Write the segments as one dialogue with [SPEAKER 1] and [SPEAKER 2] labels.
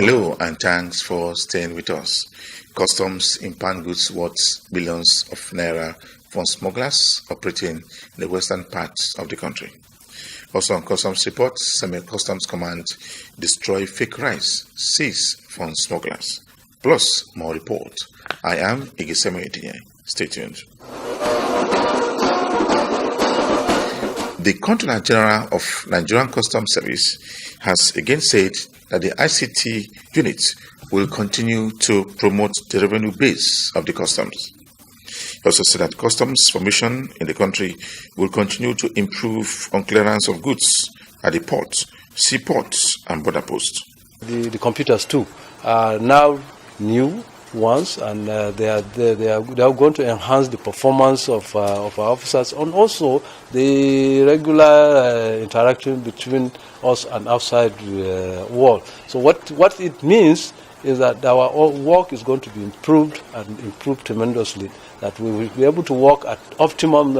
[SPEAKER 1] Hello and thanks for staying with us. Customs impound goods worth billions of naira from smugglers operating in the western parts of the country. Also on customs reports, Semi-Customs Command destroy fake rice seized from smugglers. Plus more report. I am Igisemo Edinye. Stay tuned. The Controller General of Nigerian Customs Service has again said that the ICT unit will continue to promote the revenue base of the customs. He also said that customs formation in the country will continue to improve on clearance of goods at the ports, seaports, and border posts.
[SPEAKER 2] The computers too are now new ones, and they are going to enhance the performance of our officers, and also the regular interaction between us and outside world. So what it means is that our work is going to be improved and improved tremendously, that we will be able to work at optimum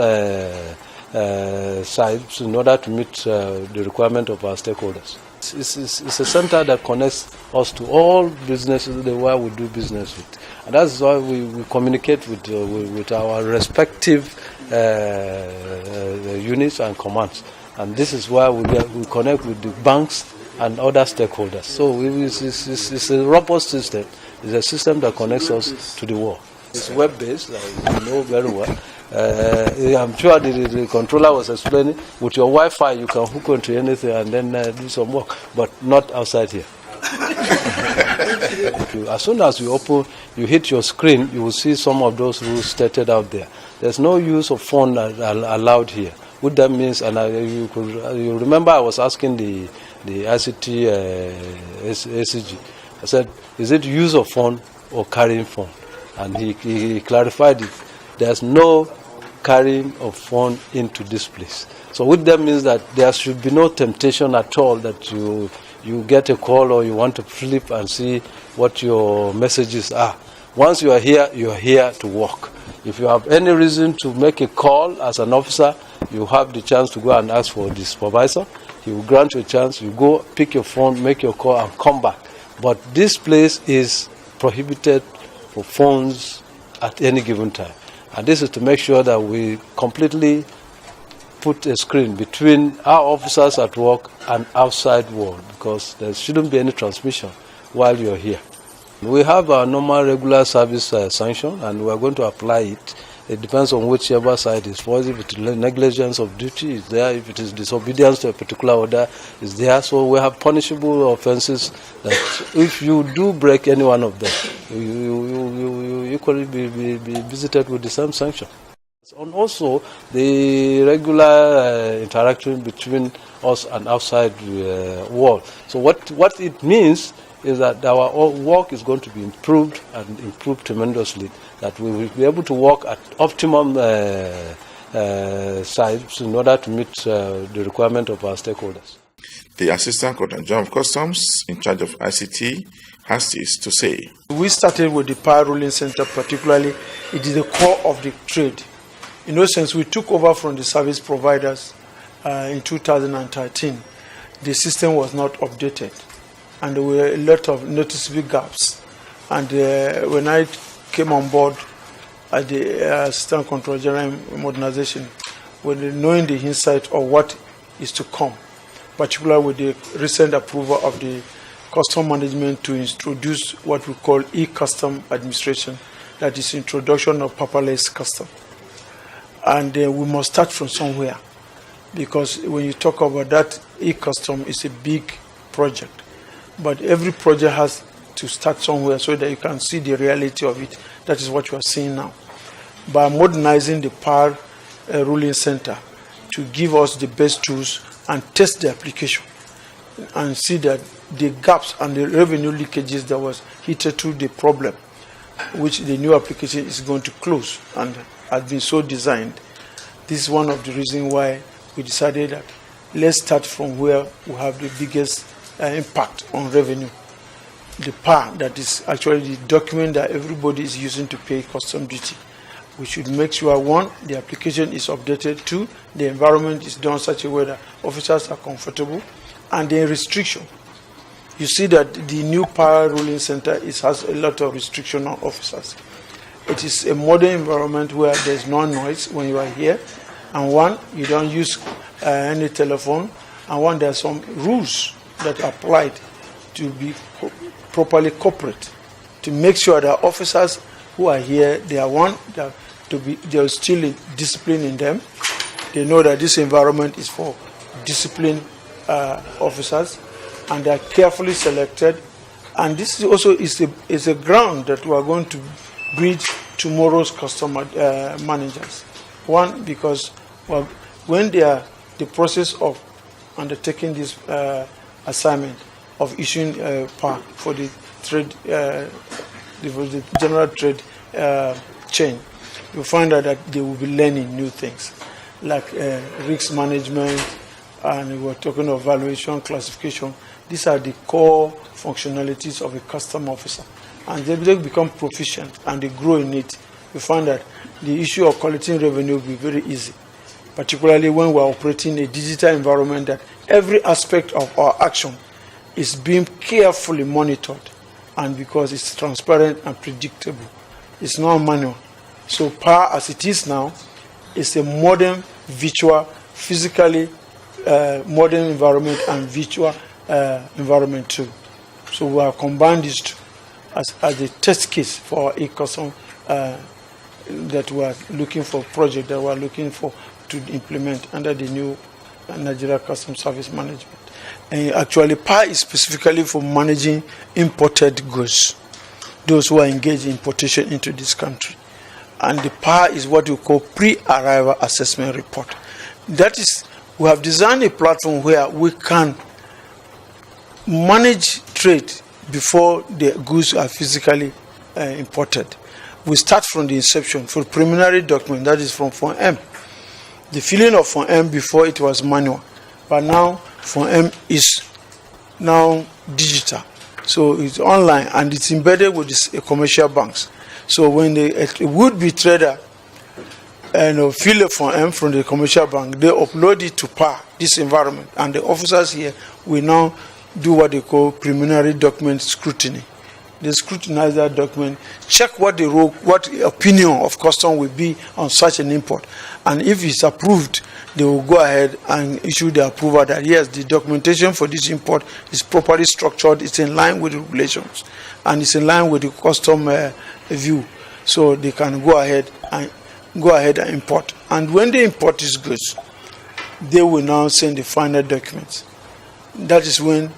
[SPEAKER 2] sites in order to meet the requirement of our stakeholders. It's a center that connects us to all businesses where we do business with. And that's why we communicate with our respective units and commands. And this is why we connect with the banks and other stakeholders. So it's a robust system. It's a system that connects us to the world. It's web-based, like you know very well. I'm sure the controller was explaining, with your Wi-Fi you can hook onto anything and then do some work, but not outside here. As soon as you hit your screen, you will see some of those rules stated out there. There's no use of phone allowed here. What that means, and you remember I was asking the ICT ACG, I said, is it use of phone or carrying phone? And he clarified it. There's no carrying of phone into this place. So what that means that there should be no temptation at all that you get a call or you want to flip and see what your messages are. Once you are here to work. If you have any reason to make a call as an officer, you have the chance to go and ask for the supervisor. He will grant you a chance. You go, pick your phone, make your call, and come back. But this place is prohibited for phones at any given time. And this is to make sure that we completely put a screen between our officers at work and outside world, because there shouldn't be any transmission while you're here. We have our normal regular service sanction, and we are going to apply it. It depends on whichever side is for. If it is negligence of duty, is there. If it is disobedience to a particular order, is there. So we have punishable offences that if you do break any one of them, you equally be visited with the same sanction. And also the regular interaction between us and outside world. So what it means is that our work is going to be improved and improved tremendously, that we will be able to work at optimum sites in order to meet the requirement of our stakeholders.
[SPEAKER 1] The Assistant Controller General of Customs in charge of ICT has this to say.
[SPEAKER 3] We started with the Power Ruling Center particularly. It is the core of the trade. In no sense, we took over from the service providers in 2013. The system was not updated, and there were a lot of noticeable gaps. And when I came on board at the Assistant Controller General Modernization, when knowing the insight of what is to come, particularly with the recent approval of the custom management to introduce what we call e-custom administration, that is introduction of paperless custom. And we must start from somewhere, because when you talk about that, e-custom is a big project. But every project has to start somewhere so that you can see the reality of it. That is what you are seeing now. By modernizing the Power Ruling Center to give us the best tools and test the application and see that the gaps and the revenue leakages that was hitherto the problem, which the new application is going to close and has been so designed. This is one of the reasons why we decided that let's start from where we have the biggest impact on revenue. The PAR, that is actually the document that everybody is using to pay custom duty. We should make sure, one, the application is updated, two, the environment is done such a way that officers are comfortable, and the restriction you see that the new Power Ruling Center has a lot of restriction on officers. It is a modern environment where there's no noise when you are here, and one, you don't use any telephone, and one, there are some rules that are applied to be properly corporate, to make sure that officers who are here, they are one, there is still discipline in them. They know that this environment is for disciplined officers, and they are carefully selected. And this also is a ground that we are going to bridge tomorrow's customer managers. One, because when they are the process of undertaking this assignment of issuing PAR for the trade, the general trade chain, you find out that they will be learning new things like risk management, and we're talking of valuation, classification. These are the core functionalities of a custom officer, and they become proficient and they grow in it. You find that the issue of collecting revenue will be very easy, particularly when we're operating a digital environment that every aspect of our action is being carefully monitored, and because it's transparent and predictable, it's not manual. So PAR, as it is now, is a modern, virtual, physically modern environment and virtual environment too. So we have combined these two as a test case for a custom that we are looking for, project that we are looking for to implement under the new Nigeria Customs Service Management. And actually, PAR is specifically for managing imported goods, those who are engaged in importation into this country. And the PAR is what we call pre-arrival assessment report. That is, we have designed a platform where we can manage trade before the goods are physically imported. We start from the inception for preliminary document, that is from Form M. The filling of Form M before it was manual, but now Form M is now digital. So it's online and it's embedded with the commercial banks. So when a would-be trader fill a Form M from the commercial bank, they upload it to PAR, this environment, and the officers here will now do what they call preliminary document scrutiny. They scrutinize that document, check what opinion of custom will be on such an import, and if it's approved, they will go ahead and issue the approval that yes, the documentation for this import is properly structured, it's in line with the regulations, and it's in line with the custom view, so they can go ahead and import. And when they import these goods, they will now send the final documents. That is when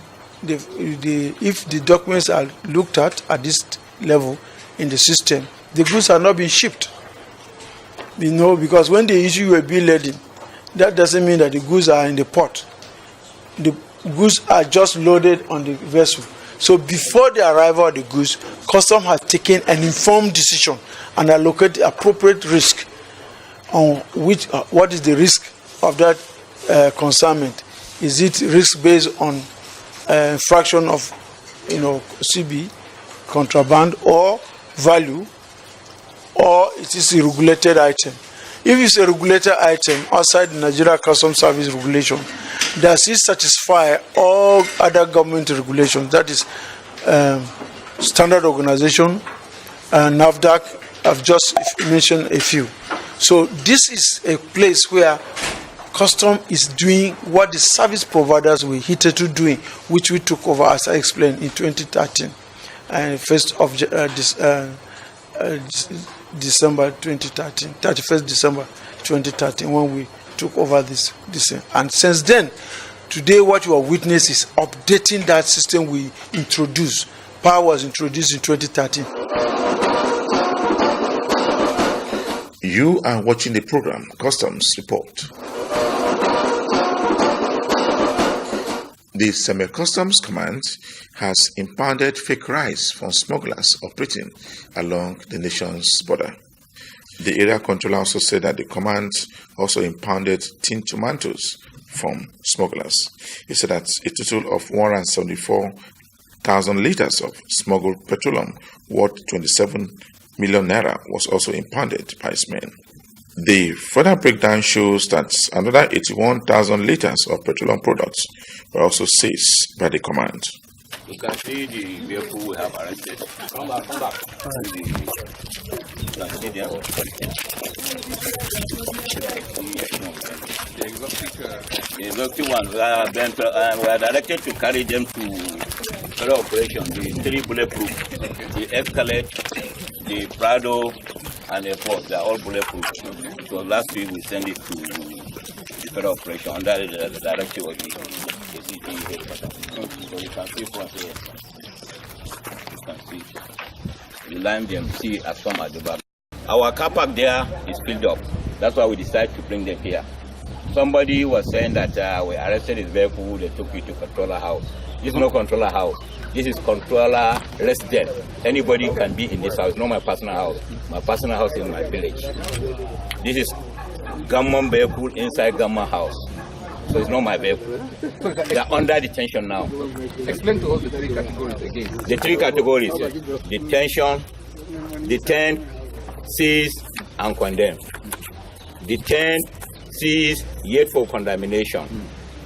[SPEAKER 3] if the documents are looked at this level in the system, the goods are not being shipped. Because when they issue a bill loading, that doesn't mean that the goods are in the port. The goods are just loaded on the vessel. So before the arrival of the goods, Customs has taken an informed decision and allocated the appropriate risk on what is the risk of that consignment. Is it risk based on fraction of CB, contraband, or value, or it is a regulated item? If it's a regulated item outside the Nigeria Customs Service regulation, does it satisfy all other government regulations? That is standard organization, NAFDAC. I've just mentioned a few. So this is a place where Customs is doing what the service providers were hitherto doing, which we took over, as I explained, in 2013, and 1st of December 2013, 31st December 2013, when we took over this. And since then, today what you are witnessing is updating that system we introduced. PAR was introduced in 2013.
[SPEAKER 1] You are watching the program Customs Report. The Semi-Customs Command has impounded fake rice from smugglers operating along the nation's border. The area controller also said that the command also impounded tin tomatoes from smugglers. He said that a total of 174,000 liters of smuggled petroleum worth 27 million naira was also impounded by his men. The further breakdown shows that another 81,000 liters of petroleum products were also seized by the command.
[SPEAKER 4] You can see the vehicle we have arrested. Come back. You can see them. The exotic ones, we are directed to carry them to further operation. The 3 bulletproof, the Escalade, the Prado, and the Force, they are all bulletproof. So last week we sent it to the further operation under the directive of the city headquarters. So you can see from here. You can see. We line them, see as some at the back. Our car park there is filled up. That's why we decided to bring them here. Somebody was saying that we arrested his vehicle, they took it to controller house. This is no controller house. This is controller residence. Anybody can be in this house, not my personal house. My personal house is in my village. This is government vehicle inside government house. So it's not my vehicle. They are under detention now.
[SPEAKER 5] Explain to us the 3 categories again.
[SPEAKER 4] The 3 categories: detention, detained, seized, and condemned. Detained, seized, yet for condemnation.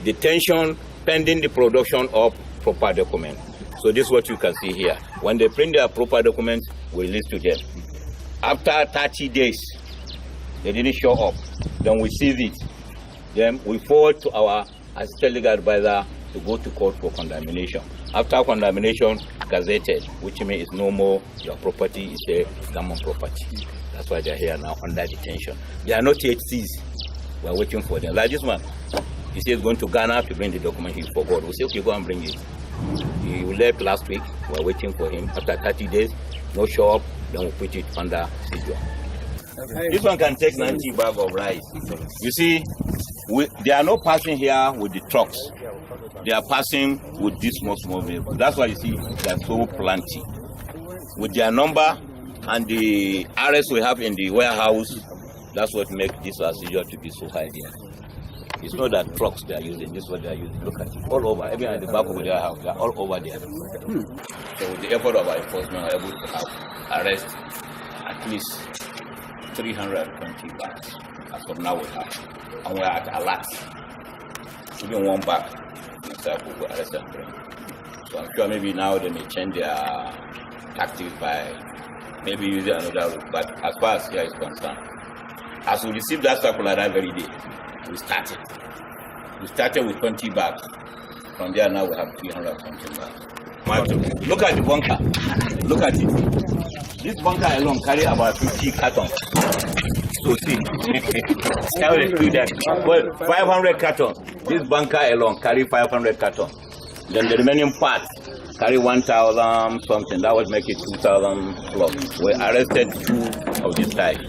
[SPEAKER 4] Detention, pending the production of proper documents. So this is what you can see here. When they print their proper documents, we release to them. After 30 days, they didn't show up. Then we seize it. Then we forward to our assistant legal advisor to go to court for condemnation. After condemnation, gazetted, which means it's no more your property, it's a government property. That's why they're here now under detention. They are not yet seized. We're waiting for them. Like this one, he says going to Ghana to bring the document. He forgot. We say, okay, go and bring it. He left last week. We're waiting for him. After 30 days, no show up. Then we put it under seizure. This one can take 90 bags of rice. You see, they are not passing here with the trucks. They are passing with this small vehicle. That's why you see they are so plenty. With their number and the arrests we have in the warehouse, that's what makes this seizure to be so high here. It's not that trucks they are using, this is what they are using. Look at it, all over, even at the back of their house, they are all over there. So with the effort of our enforcement, we are able to have arrest at least 320 bags. As of now we have. And we are at alert. Even one bag, we will arrest and bring. So I'm sure maybe now they may change their tactics by maybe using another route. But as far as here is concerned, as we received that circular that very day, we started. We started with 20 bags. From there now we have 320 bags. Look at the bunker. Look at it. This bunker alone carry about 50 cartons. So see, well, 500 cartons. This bunker alone carry 500 cartons. Then the remaining parts carry 1,000 something. That would make it 2,000 plus. We arrested 2 of this type.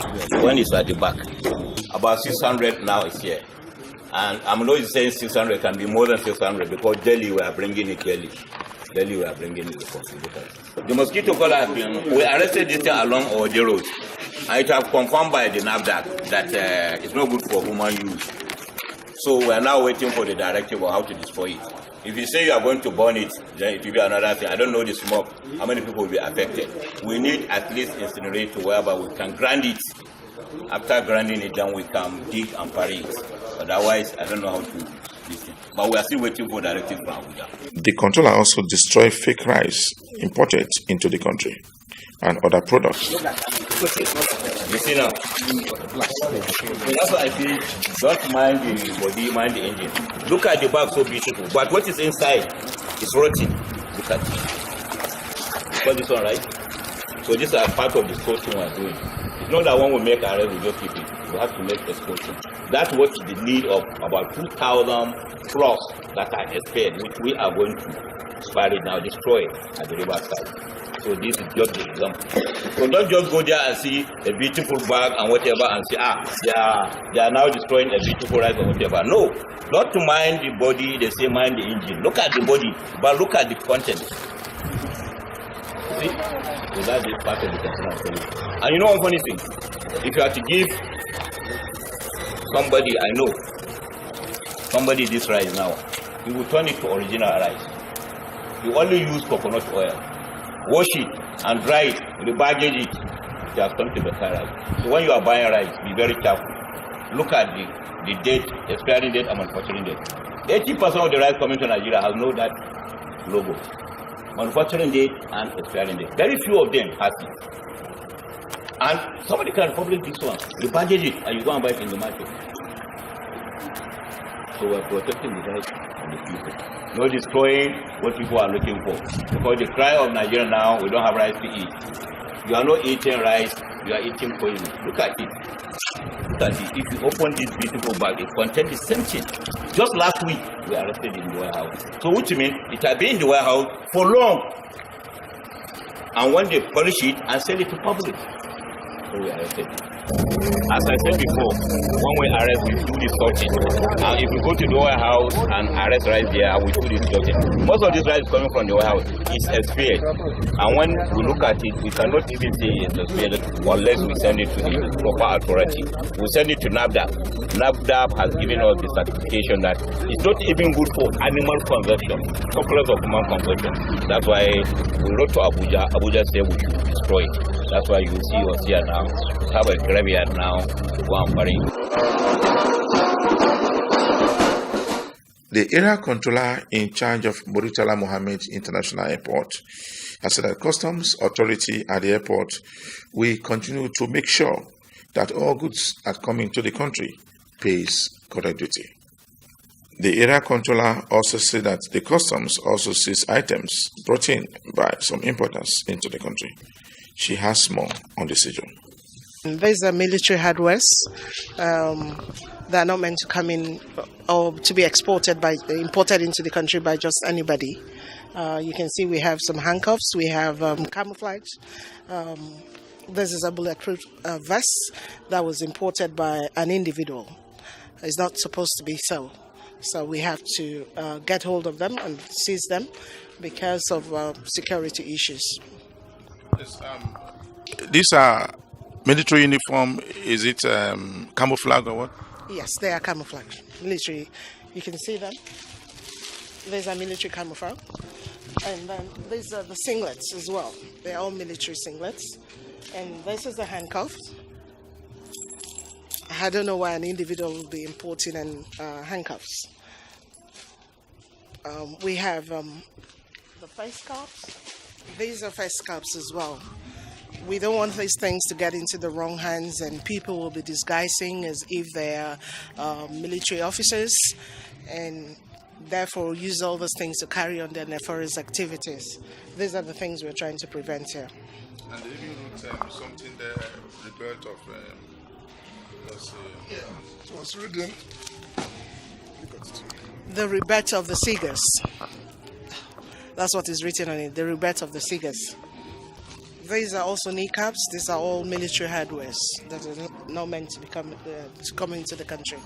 [SPEAKER 4] One is at the back. About 600 now is here. And I'm not saying 600 can be more than 600 because daily we are bringing it daily. Daily we are bringing it. The mosquito collar has been, we arrested this thing along Oje Road. And it has confirmed by the NAFDAC that it's not good for human use. So we are now waiting for the directive on how to destroy it. If you say you are going to burn it, then it will be another thing. I don't know the smoke, how many people will be affected. We need at least incinerator whereby we can grind it. After grinding it, then we can dig and bury it. Otherwise, I don't know how to listen. But we are still waiting for directive from Abuja.
[SPEAKER 1] The controller also destroyed fake rice imported into the country and other products.
[SPEAKER 4] You see now? That's why I say, don't mind the body, mind the engine. Look at the bag, so beautiful. But what is inside is rotten. Look at it. Got this one, right? So these are part of the sorting we are doing. It's not that one will make arrest, we just keep it. We have to make exporting. That's what the need of about 2,000 plus that are expired, which we are going to expire now, destroy at the riverside. So this is just the example. So don't just go there and see a beautiful bag and whatever and say, they are now destroying a beautiful rice or whatever. No, not to mind the body, they say mind the engine. Look at the body, but look at the content. See? So that's the part of the content. And you know one funny thing? If you have to give somebody, I know, somebody this rice now, you will turn it to original rice. You only use coconut oil. Wash it and dry it, repackage it. It has come to better rice. So when you are buying rice, be very careful. Look at the date, expiring date and manufacturing date. 80% of the rice coming to Nigeria has no that logo. manufacturing date and expiring date. Very few of them has it. And somebody can publish this one, repackage it, and you go and buy it in the market. So we're protecting the rights of the people, not destroying what people are looking for. Because the cry of Nigeria now, we don't have rice to eat. You are not eating rice, you are eating poison. Look at it. Look at it. If you open this beautiful bag, it contains the same thing. Just last week, we arrested in the warehouse. So which means it has been in the warehouse for long. And when they polish it and sell it to public, so we arrested it. As I said before, when we arrest, we do the sorting. And if we go to the warehouse and arrest rice there, we do the sorting. Most of this rice coming from the warehouse is expired. And when we look at it, we cannot even say it's expired unless we send it to the proper authority. We send it to NAFDAC. NAFDAC has given us the certification that it's not even good for animal consumption, surplus of human consumption. That's why we wrote to Abuja. Abuja said we should destroy it. That's why you see us here now. We have a graveyard now. Go and bury it.
[SPEAKER 1] The area controller in charge of Murtala Mohammed International Airport has said that customs authority at the airport will continue to make sure that all goods that come into the country pays correct duty. The area controller also said that the customs also sees items brought in by some importers into the country. She has more on the seizure.
[SPEAKER 6] These are military hardwares. They are not meant to come in or to be imported into the country by just anybody. You can see we have some handcuffs, we have camouflage. This is a bulletproof vest that was imported by an individual. It's not supposed to be so. So we have to get hold of them and seize them because of security issues.
[SPEAKER 1] Yes, these are military uniform. Is it camouflage or what?
[SPEAKER 6] Yes, they are camouflage. Military, you can see them. These are military camouflage. And then these are the singlets as well. They're all military singlets. And this is the handcuff. I don't know why an individual will be importing handcuffs. We have the face caps. These are face caps as well. We don't want these things to get into the wrong hands and people will be disguising as if they are military officers and therefore use all those things to carry on their nefarious activities. These are the things we're trying to prevent here.
[SPEAKER 1] And they even wrote something there, rebirth of, what's written?
[SPEAKER 6] The rebirth of the Seegers. That's what is written on it, the rebirth of the Seegers. These are also kneecaps. These are all military hardwares that are not meant to come into the country.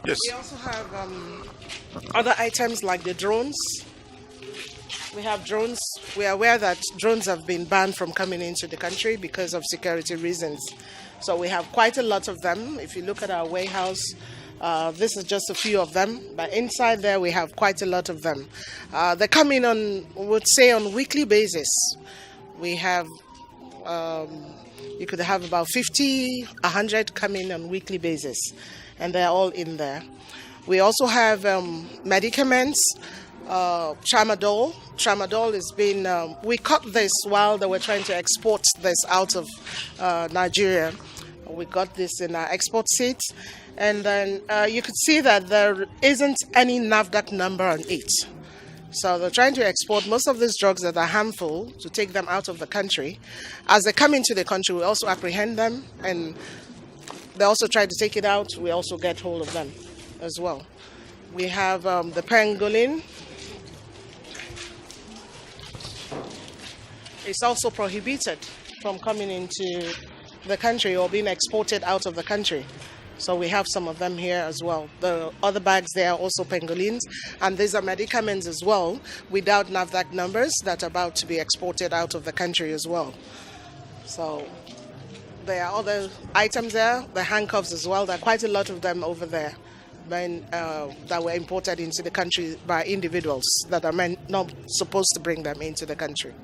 [SPEAKER 1] Yes.
[SPEAKER 6] We also have other items like the drones. We have drones. We are aware that drones have been banned from coming into the country because of security reasons. So we have quite a lot of them. If you look at our warehouse, this is just a few of them. But inside there, we have quite a lot of them. They come in on, would say, on weekly basis. We have, you could have about 50, 100 come in on weekly basis. And they're all in there. We also have medicaments. Tramadol. Tramadol has been, we caught this while they were trying to export this out of Nigeria. We got this in our export seats. And then you could see that there isn't any NAFDAC number on it. So they're trying to export most of these drugs that are harmful to take them out of the country. As they come into the country, we also apprehend them. And they also try to take it out. We also get hold of them as well. We have the pangolin. It's also prohibited from coming into the country or being exported out of the country. So we have some of them here as well. The other bags there are also pangolins, and these are medicaments as well without NAFDAC numbers that are about to be exported out of the country as well. So there are other items there, the handcuffs as well. There are quite a lot of them over there that were imported into the country by individuals that are not supposed to bring them into the country.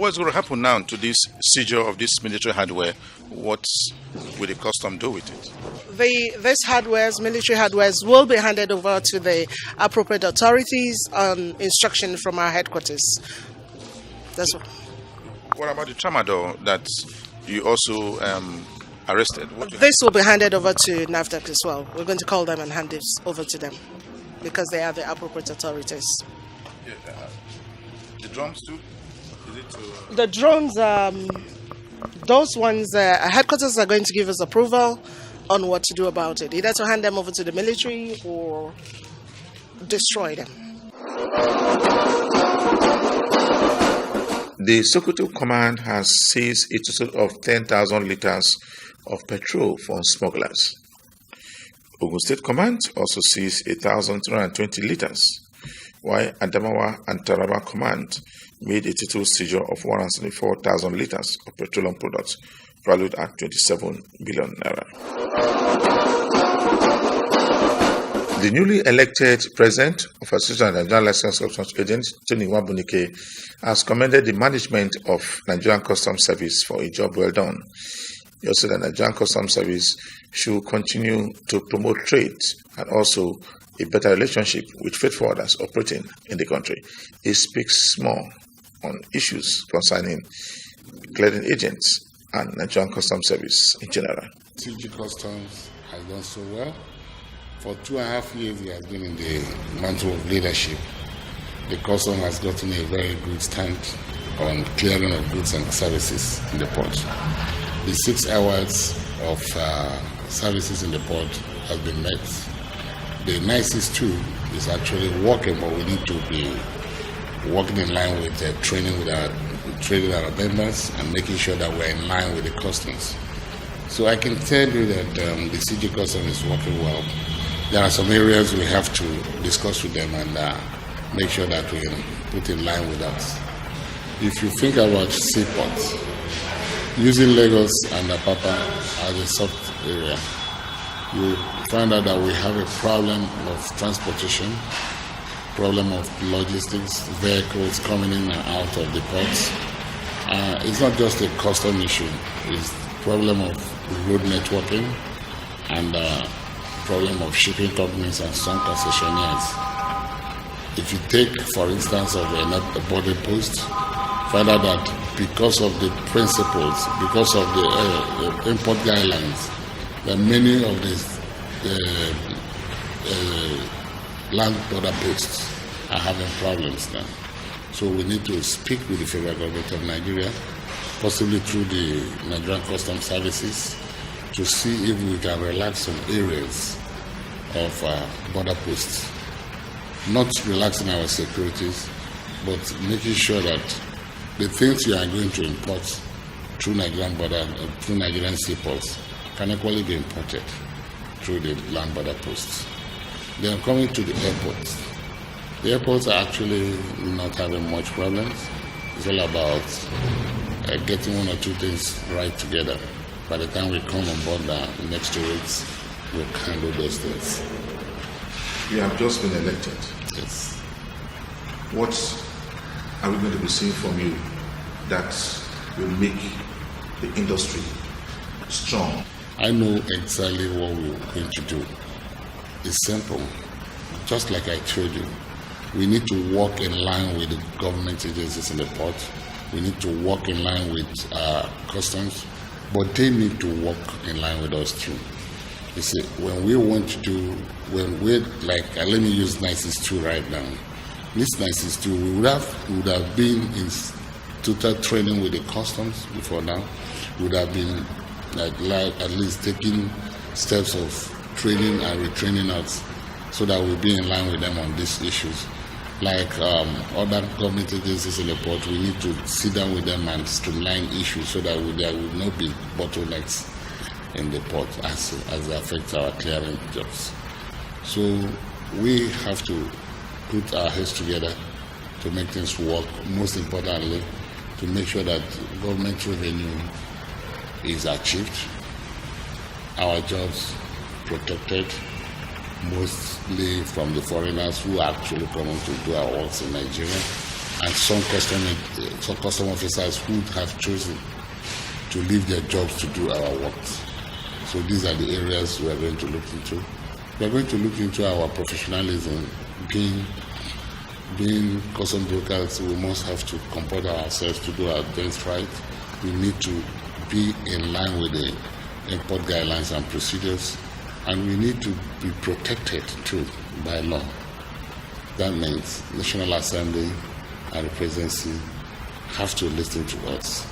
[SPEAKER 1] What's going to happen now to this seizure of this military hardware? What will the custom do with it?
[SPEAKER 6] This military hardware, will be handed over to the appropriate authorities on instruction from our headquarters. That's what.
[SPEAKER 1] What about the tramadol that you also arrested?
[SPEAKER 6] This will be handed over to NAFDAC as well. We're going to call them and hand this over to them because they are the appropriate authorities.
[SPEAKER 1] Yeah, the drums too? Is it to,
[SPEAKER 6] The drones, those ones, headquarters are going to give us approval on what to do about it, either to hand them over to the military or destroy them.
[SPEAKER 1] The Sokoto Command has seized a total of 10,000 liters of petrol from smugglers. Ogun State Command also seized 1,320 liters, while Adamawa and Taraba Command made a total seizure of 174,000 liters of petroleum products valued at 27 billion naira. The newly elected president of Association of Nigerian Licensed Customs Agents, Tony Wabunike, has commended the management of Nigerian Customs Service for a job well done. He also said that Nigerian Customs Service should continue to promote trade and also a better relationship with freight forwarders operating in the country. He speaks more on issues concerning clearing agents and Nigerian Customs Service in general.
[SPEAKER 7] CG Customs has done so well. For 2.5 years, he has been in the mantle of leadership. The custom has gotten a very good stand on clearing of goods and services in the port. The 6 hours of services in the port has been met. The nicest too is actually working, but we need to be working in line with training with our members and making sure that we're in line with the customs. So I can tell you that the CG custom is working well. There are some areas we have to discuss with them and make sure that we put in line with us. If you think about seaports, using Lagos and Apapa as a soft area, you find out that we have a problem of transportation, problem of logistics, vehicles coming in and out of the ports. It's not just a custom issue, it's problem of road networking and problem of shipping companies and some concessionaires. If you take, for instance, of a border post, find out that because of the principles, because of the import guidelines, that many of the land border posts are having problems now. So we need to speak with the federal government of Nigeria, possibly through the Nigerian Customs Services, to see if we can relax some areas of border posts. Not relaxing our securities, but making sure that the things you are going to import through Nigerian border, through Nigerian seaports, can equally be imported through the land border posts. They are coming to the airports. The airports are actually not having much problems. It's all about getting one or two things right together. By the time we come on board the next 2 weeks, we'll handle those things.
[SPEAKER 1] You have just been elected.
[SPEAKER 7] Yes.
[SPEAKER 1] What are we going to be seeing from you that will make the industry strong?
[SPEAKER 7] I know exactly what we're going to do. It's simple. Just like I told you, we need to work in line with the government agencies in the port. We need to work in line with customs, but they need to work in line with us too. You see, when we want to do, when we're like, let me use NICES 2 right now. This NICES 2, we would have been in total training with the customs before now. We would have been like at least taking steps of training and retraining us so that we'll be in line with them on these issues. Like other government agencies in the port, we need to sit down with them and streamline issues so that there will not be bottlenecks in the port as they affect our clearing jobs. So we have to put our heads together to make things work, most importantly, to make sure that government revenue is achieved, our jobs protected, mostly from the foreigners who are actually coming to do our works in Nigeria, and some custom officers who have chosen to leave their jobs to do our work. So these are the areas we are going to look into. We are going to look into our professionalism. Being custom brokers, we must have to comport ourselves to do our best right. We need to be in line with the import guidelines and procedures, and we need to be protected too by law. That means National Assembly and the Presidency have to listen to us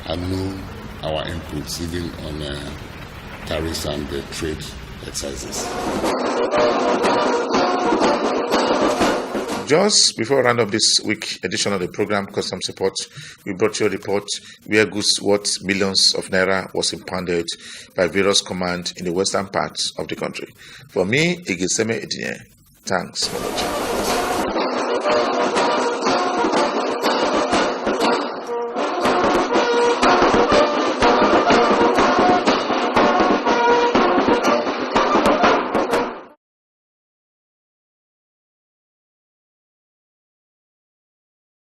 [SPEAKER 7] and know our inputs, even on tariffs and the trade exercises.
[SPEAKER 1] Just before I round up this week edition of the program Customs Report, we brought you a report where goods worth millions of naira was impounded by various commands in the western parts of the country. For me, Igiseme Edine, thanks for watching.